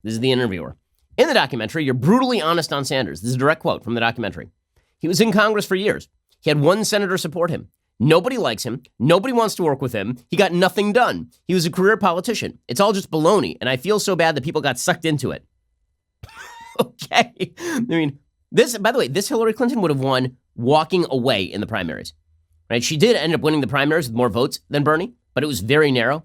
This is the interviewer. In the documentary, you're brutally honest on Sanders. This is a direct quote from the documentary. He was in Congress for years. He had one senator support him. Nobody likes him. Nobody wants to work with him. He got nothing done. He was a career politician. It's all just baloney, and I feel so bad that people got sucked into it. Okay. I mean, by the way, this Hillary Clinton would have won walking away in the primaries. Right? She did end up winning the primaries with more votes than Bernie, but it was very narrow.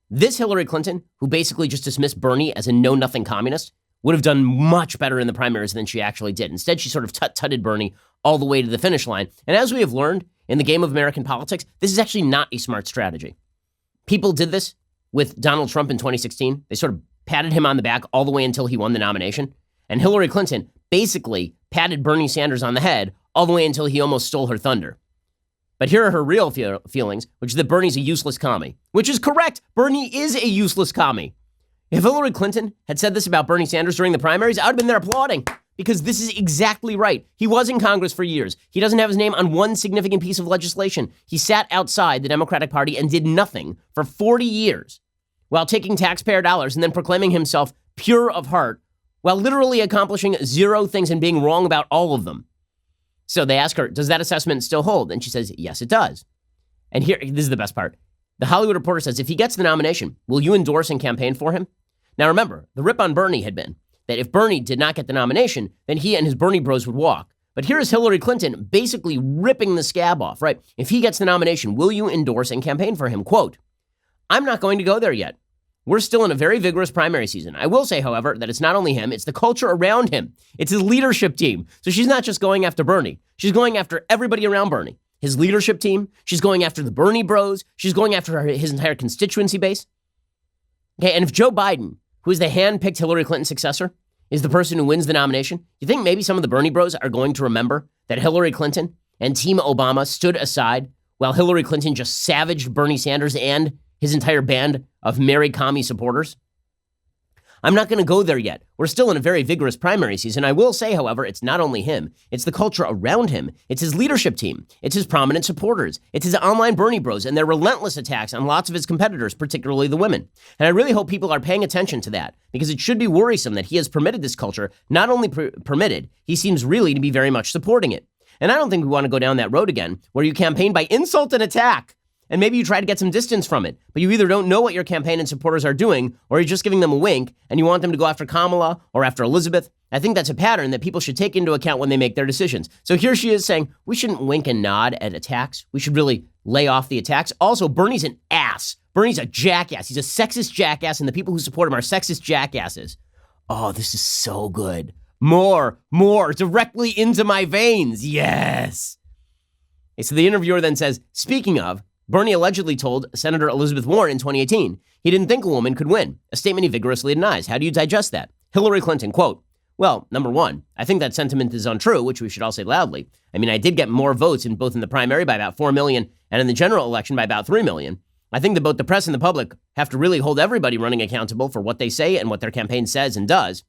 This Hillary Clinton, who basically just dismissed Bernie as a know-nothing communist, would have done much better in the primaries than she actually did. Instead, she sort of tut-tutted Bernie all the way to the finish line. And as we have learned in the game of American politics, this is actually not a smart strategy. People did this with Donald Trump in 2016. They sort of patted him on the back all the way until he won the nomination. And Hillary Clinton basically patted Bernie Sanders on the head all the way until he almost stole her thunder. But here are her real feelings, which is that Bernie's a useless commie. Which is correct. Bernie is a useless commie. If Hillary Clinton had said this about Bernie Sanders during the primaries, I would have been there applauding, because this is exactly right. He was in Congress for years. He doesn't have his name on one significant piece of legislation. He sat outside the Democratic Party and did nothing for 40 years while taking taxpayer dollars and then proclaiming himself pure of heart while literally accomplishing zero things and being wrong about all of them. So they ask her, does that assessment still hold? And she says, yes, it does. And here, this is the best part. The Hollywood Reporter says, if he gets the nomination, will you endorse and campaign for him? Now remember, the rip on Bernie had been that if Bernie did not get the nomination, then he and his Bernie bros would walk. But here is Hillary Clinton basically ripping the scab off, right? If he gets the nomination, will you endorse and campaign for him? Quote, I'm not going to go there yet. We're still in a very vigorous primary season. I will say, however, that it's not only him, it's the culture around him. It's his leadership team. So she's not just going after Bernie. She's going after everybody around Bernie. His leadership team. She's going after the Bernie bros. She's going after his entire constituency base. Okay, and if Joe Biden, who is the hand-picked Hillary Clinton successor, is the person who wins the nomination, you think maybe some of the Bernie bros are going to remember that Hillary Clinton and Team Obama stood aside while Hillary Clinton just savaged Bernie Sanders and his entire band of merry commie supporters? I'm not going to go there yet. We're still in a very vigorous primary season. I will say, however, it's not only him. It's the culture around him. It's his leadership team. It's his prominent supporters. It's his online Bernie bros and their relentless attacks on lots of his competitors, particularly the women. And I really hope people are paying attention to that, because it should be worrisome that he has permitted this culture. Not only permitted, he seems really to be very much supporting it. And I don't think we want to go down that road again, where you campaign by insult and attack. And maybe you try to get some distance from it, but you either don't know what your campaign and supporters are doing, or you're just giving them a wink and you want them to go after Kamala or after Elizabeth. I think that's a pattern that people should take into account when they make their decisions. So here she is saying, we shouldn't wink and nod at attacks. We should really lay off the attacks. Also, Bernie's an ass. Bernie's a jackass. He's a sexist jackass, and the people who support him are sexist jackasses. Oh, this is so good. More, directly into my veins. Yes. Okay, so the interviewer then says, speaking of, Bernie allegedly told Senator Elizabeth Warren in 2018 he didn't think a woman could win, a statement he vigorously denies. How do you digest that? Hillary Clinton, quote, well, number one, I think that sentiment is untrue, which we should all say loudly. I mean, I did get more votes in both in the primary by about 4 million and in the general election by about 3 million. I think that both the press and the public have to really hold everybody running accountable for what they say and what their campaign says and does.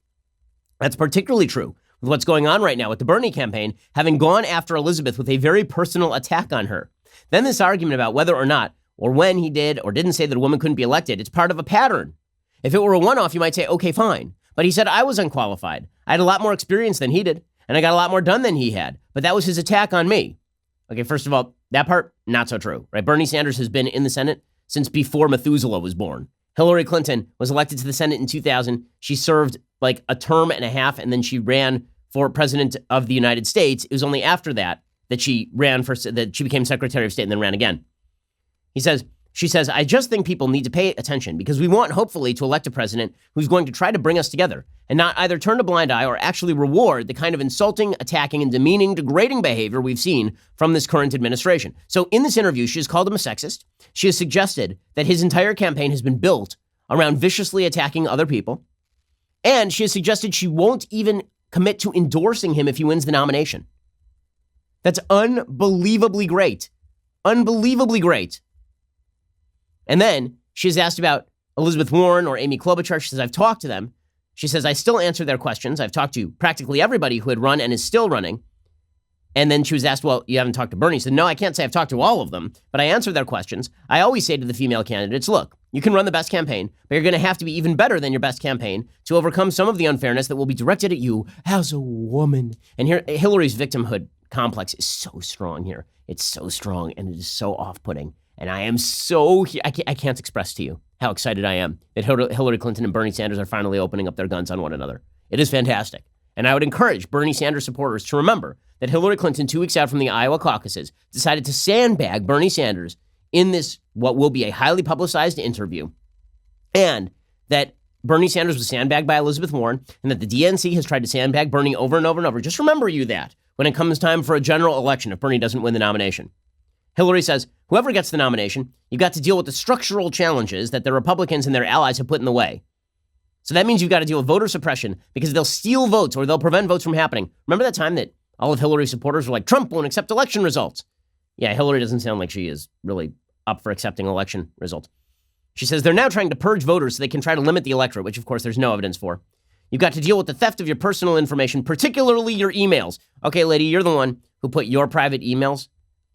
That's particularly true with what's going on right now with the Bernie campaign having gone after Elizabeth with a very personal attack on her. Then this argument about whether or not, or when he did or didn't say that a woman couldn't be elected, it's part of a pattern. If it were a one-off, you might say, okay, fine. But he said I was unqualified. I had a lot more experience than he did, and I got a lot more done than he had. But that was his attack on me. Okay, first of all, that part, not so true, right? Bernie Sanders has been in the Senate since before Methuselah was born. Hillary Clinton was elected to the Senate in 2000. She served like a term and a half, and then she ran for president of the United States. It was only after that she became Secretary of State and then ran again. She says, I just think people need to pay attention because we want, hopefully, to elect a president who's going to try to bring us together and not either turn a blind eye or actually reward the kind of insulting, attacking, and demeaning, degrading behavior we've seen from this current administration. So in this interview, she has called him a sexist. She has suggested that his entire campaign has been built around viciously attacking other people. And she has suggested she won't even commit to endorsing him if he wins the nomination. That's unbelievably great. Unbelievably great. And then she's asked about Elizabeth Warren or Amy Klobuchar. She says, I've talked to them. She says, I still answer their questions. I've talked to practically everybody who had run and is still running. And then she was asked, well, you haven't talked to Bernie. She said, no, I can't say I've talked to all of them, but I answered their questions. I always say to the female candidates, look, you can run the best campaign, but you're going to have to be even better than your best campaign to overcome some of the unfairness that will be directed at you as a woman. And here, Hillary's victimhood complex is so strong here. It's so strong, and it is so off-putting. And I am so, I can't express to you how excited I am that Hillary Clinton and Bernie Sanders are finally opening up their guns on one another. It is fantastic. And I would encourage Bernie Sanders supporters to remember that Hillary Clinton, 2 weeks out from the Iowa caucuses, decided to sandbag Bernie Sanders in this, what will be a highly publicized interview, and that Bernie Sanders was sandbagged by Elizabeth Warren, and that the DNC has tried to sandbag Bernie over and over and over. Just remember you that when it comes time for a general election, if Bernie doesn't win the nomination. Hillary says, whoever gets the nomination, you've got to deal with the structural challenges that the Republicans and their allies have put in the way. So that means you've got to deal with voter suppression because they'll steal votes or they'll prevent votes from happening. Remember that time that all of Hillary's supporters were like, Trump won't accept election results? Yeah, Hillary doesn't sound like she is really up for accepting election results. She says they're now trying to purge voters so they can try to limit the electorate, which of course there's no evidence for. You've got to deal with the theft of your personal information, particularly your emails. Okay, lady, you're the one who put your private emails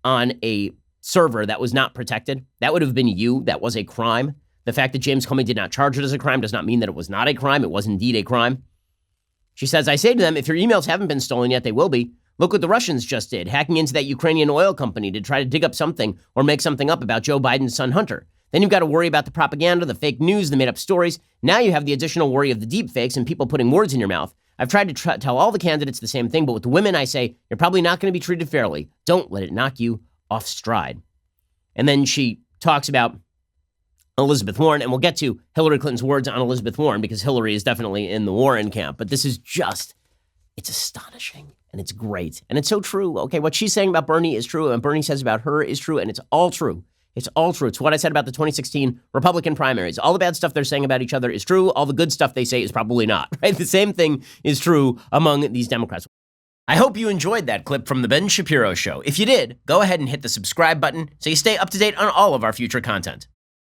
on a server that was not protected. That would have been you. That was a crime. The fact that James Comey did not charge it as a crime does not mean that it was not a crime. It was indeed a crime. She says, I say to them, if your emails haven't been stolen yet, they will be. Look what the Russians just did, hacking into that Ukrainian oil company to try to dig up something or make something up about Joe Biden's son, Hunter. Then you've got to worry about the propaganda, the fake news, the made-up stories. Now you have the additional worry of the deep fakes and people putting words in your mouth. I've tried to tell all the candidates the same thing, but with the women, I say, you're probably not going to be treated fairly. Don't let it knock you off stride. And then she talks about Elizabeth Warren, and we'll get to Hillary Clinton's words on Elizabeth Warren because Hillary is definitely in the Warren camp. But this is just, it's astonishing, and it's great, and it's so true. Okay, what she's saying about Bernie is true, and Bernie says about her is true, and it's all true. It's all true. It's what I said about the 2016 Republican primaries. All the bad stuff they're saying about each other is true. All the good stuff they say is probably not, right? The same thing is true among these Democrats. I hope you enjoyed that clip from The Ben Shapiro Show. If you did, go ahead and hit the subscribe button so you stay up to date on all of our future content.